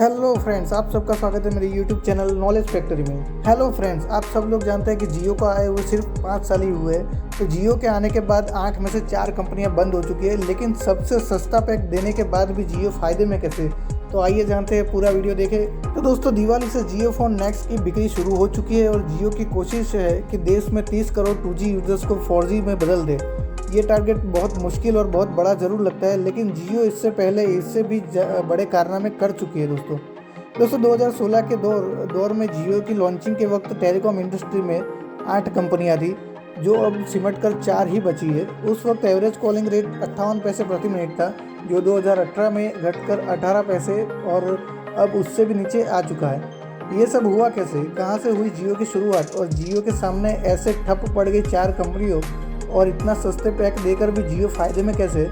Hello friends, आप सबका स्वागत है मेरे यूट्यूब चैनल नॉलेज फैक्ट्री में। हेलो फ्रेंड्स, आप सब लोग जानते हैं कि जियो को आए हुए सिर्फ 5 साल ही हुए हैं। तो जियो के आने के बाद 8 में से 4 कंपनियां बंद हो चुकी है, लेकिन सबसे सस्ता पैक देने के बाद भी जियो फायदे में कैसे। तो आइए जानते हैं, पूरा वीडियो देखें। तो दोस्तों, दिवाली से जियो फोन नेक्स्ट की बिक्री शुरू हो चुकी है और जियो की कोशिश है कि देश में 30 करोड़ 2G यूजर्स को 4G में बदल दे। ये टारगेट बहुत मुश्किल और बहुत बड़ा ज़रूर लगता है, लेकिन जियो इससे पहले इससे भी बड़े कारनामे कर चुकी है। दोस्तों 2016 के दौर में जियो की लॉन्चिंग के वक्त टेलीकॉम इंडस्ट्री में 8 कंपनियां थी, जो अब सिमट कर 4 ही बची है। उस वक्त एवरेज कॉलिंग रेट 58 पैसे प्रति मिनट था, जो 2018 में घटकर 18 पैसे और अब उससे भी नीचे आ चुका है। ये सब हुआ कैसे, कहाँ से हुई जियो की शुरुआत, और जियो के सामने ऐसे ठप पड़ गई 4 कंपनियों और इतना सस्ते पैक देकर भी जियो फायदे में कैसे।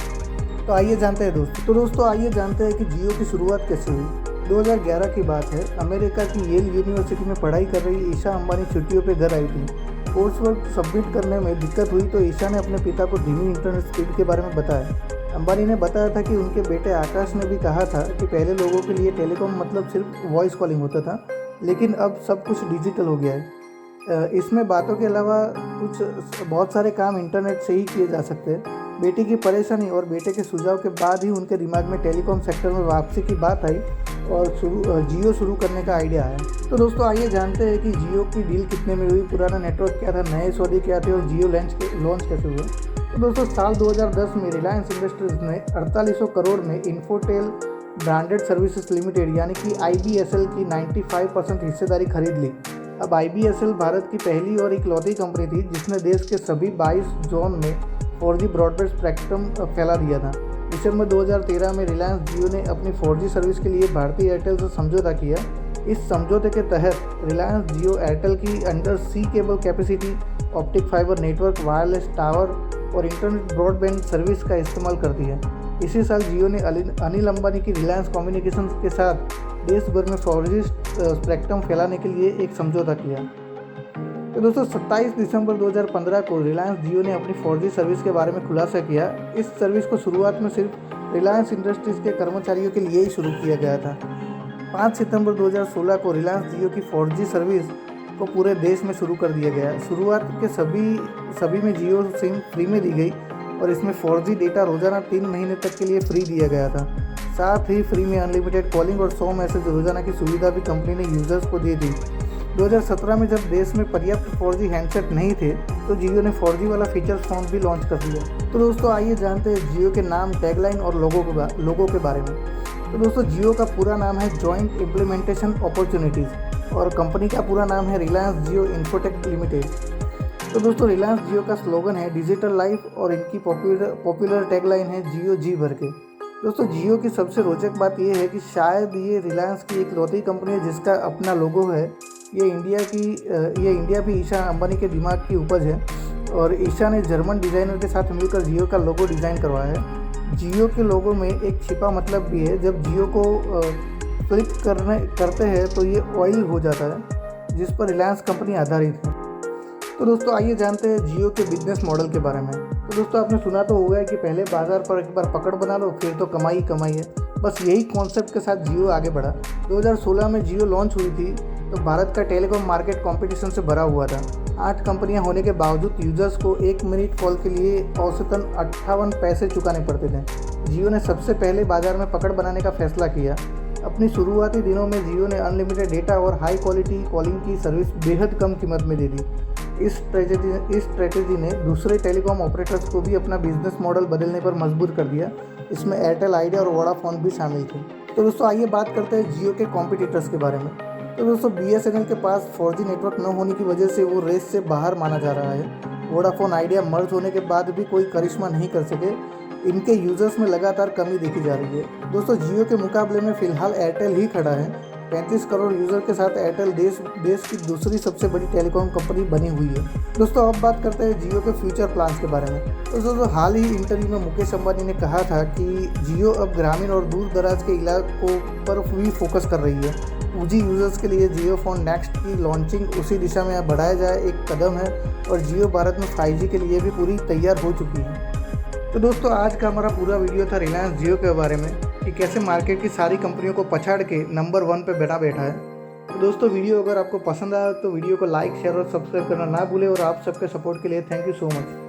तो आइए जानते हैं दोस्तों आइए जानते हैं कि जियो की शुरुआत कैसे हुई। 2011 की बात है। अमेरिका की येल यूनिवर्सिटी में पढ़ाई कर रही ईशा अंबानी छुट्टियों पे घर आई थी। कोर्स वर्क सबमिट करने में दिक्कत हुई तो ईशा ने अपने पिता को धीमी इंटरनेट स्पीड के बारे में बताया। अंबानी ने बताया था कि उनके बेटे आकाश ने भी कहा था कि पहले लोगों के लिए टेलीकॉम मतलब सिर्फ वॉइस कॉलिंग होता था, लेकिन अब सब कुछ डिजिटल हो गया है। इसमें बातों के अलावा बहुत सारे काम इंटरनेट से ही किए जा सकते हैं। बेटी की परेशानी और बेटे के सुझाव के बाद ही उनके दिमाग में टेलीकॉम सेक्टर में वापसी की बात आई और जियो शुरू करने का आइडिया आया। तो दोस्तों आइए जानते हैं कि जियो की डील कितने में हुई, पुराना नेटवर्क क्या था, नए सौदे क्या थे और जियो लॉन्च कैसे हुआ। तो दोस्तों साल 2010 में रिलायंस इंडस्ट्रीज ने 4800 करोड़ में इन्फोटेल ब्रांडेड सर्विसेज लिमिटेड यानी कि IBSL की 95% हिस्सेदारी खरीद ली। अब IBSL भारत की पहली और इकलौती कंपनी थी जिसने देश के सभी 22 जोन में 4G ब्रॉडबैंड स्पेक्ट्रम फैला दिया था। दिसंबर 2013 में रिलायंस जियो ने अपनी 4G सर्विस के लिए भारतीय एयरटेल से समझौता किया। इस समझौते के तहत रिलायंस जियो एयरटेल की under sea cable capacity, optic fibre network, wireless tower और इंटरनेट ब्रॉडबैंड सर्विस का इस्तेमाल करती है। इसी साल जियो ने अनिल अंबानी की रिलायंस कम्युनिकेशंस के साथ देश भर में 4G स्पेक्ट्रम फैलाने के लिए एक समझौता किया। तो दोस्तों 27 दिसंबर 2015 को रिलायंस जियो ने अपनी 4G सर्विस के बारे में खुलासा किया। इस सर्विस को शुरुआत में सिर्फ रिलायंस इंडस्ट्रीज के कर्मचारियों के लिए ही शुरू किया गया था। 5 सितंबर 2016 को रिलायंस जियो की 4G सर्विस को पूरे देश में शुरू कर दिया गया। शुरुआत के सभी में जियो सिम फ्री में दी गई और इसमें 4G डेटा रोजाना 3 महीने तक के लिए फ्री दिया गया था। साथ ही फ्री में अनलिमिटेड कॉलिंग और 100 मैसेज रोजाना की सुविधा भी कंपनी ने यूजर्स को दी थी। 2017 में जब देश में पर्याप्त 4G हैंडसेट नहीं थे तो जियो ने 4G वाला फीचर्स फोन भी लॉन्च कर दिया। तो दोस्तों आइए जानते हैं जियो के नाम, टैगलाइन और लोगों के बारे में। तो दोस्तों जियो का पूरा नाम है जॉइंट इम्प्लीमेंटेशन अपॉर्चुनिटीज़ और कंपनी का पूरा नाम है रिलायंस जियो इन्फोटेक लिमिटेड। तो दोस्तों रिलायंस जियो का स्लोगन है डिजिटल लाइफ और इनकी पॉपुलर टैगलाइन है जियो जी भर के। दोस्तों जियो की सबसे रोचक बात यह है कि शायद ये रिलायंस की इकलौती कंपनी है जिसका अपना लोगो है। ये इंडिया भी ईशा अंबानी के दिमाग की उपज है और ईशा ने जर्मन डिज़ाइनर के साथ मिलकर जियो का लोगो डिज़ाइन करवाया है। जियो के लोगो में एक छिपा मतलब भी है। जब जियो को क्लिक करते हैं तो ये ऑयल हो जाता है जिस पर रिलायंस कंपनी आधारित है। तो दोस्तों आइए जानते हैं जियो के बिजनेस मॉडल के बारे में। तो दोस्तों आपने सुना तो होगा कि पहले बाजार पर एक बार पकड़ बना लो फिर तो कमाई कमाई है। बस यही कॉन्सेप्ट के साथ जियो आगे बढ़ा। 2016 में जियो लॉन्च हुई थी तो भारत का टेलीकॉम मार्केट कंपटीशन से भरा हुआ था। 8 कंपनियां होने के बावजूद यूजर्स को 1 मिनट कॉल के लिए औसतन 58 पैसे चुकाने पड़ते थे। जियो ने सबसे पहले बाजार में पकड़ बनाने का फैसला किया। अपनी शुरुआती दिनों में जियो ने अनलिमिटेड डेटा और हाई क्वालिटी कॉलिंग की सर्विस बेहद कम कीमत में दे दी। इस स्ट्रेटेजी ने दूसरे टेलीकॉम ऑपरेटर्स को भी अपना बिजनेस मॉडल बदलने पर मजबूर कर दिया। इसमें एयरटेल, आइडिया और वोडाफोन भी शामिल थे। तो दोस्तों आइए बात करते हैं जियो के कॉम्पिटिटर्स के बारे में। तो दोस्तों BSNL के पास 4G नेटवर्क न होने की वजह से वो रेस से बाहर माना जा रहा है। वोडाफोन, आइडिया मर्ज होने के बाद भी कोई करिश्मा नहीं कर सके। इनके यूजर्स में लगातार कमी देखी जा रही है। दोस्तों जियो के मुकाबले में फिलहाल एयरटेल ही खड़ा है। 35 करोड़ यूज़र के साथ एयरटेल देश की दूसरी सबसे बड़ी टेलीकॉम कंपनी बनी हुई है। दोस्तों अब बात करते हैं जियो के फ्यूचर प्लान्स के बारे में। तो दोस्तों हाल ही इंटरव्यू में मुकेश अंबानी ने कहा था कि जियो अब ग्रामीण और दूर दराज के इलाकों पर भी फोकस कर रही है। 2G यूजर्स के लिए जियो फोन नेक्स्ट की लॉन्चिंग उसी दिशा में बढ़ाया जाए एक कदम है और जियो भारत में 5G के लिए भी पूरी तैयार हो चुकी है। तो दोस्तों आज का हमारा पूरा वीडियो था रिलायंस जियो के बारे में कि कैसे मार्केट की सारी कंपनियों को पछाड़ के नंबर 1 पे बैठा है। तो दोस्तों वीडियो अगर आपको पसंद आया तो वीडियो को लाइक शेयर और सब्सक्राइब करना ना भूलें और आप सबके सपोर्ट के लिए थैंक यू सो मच।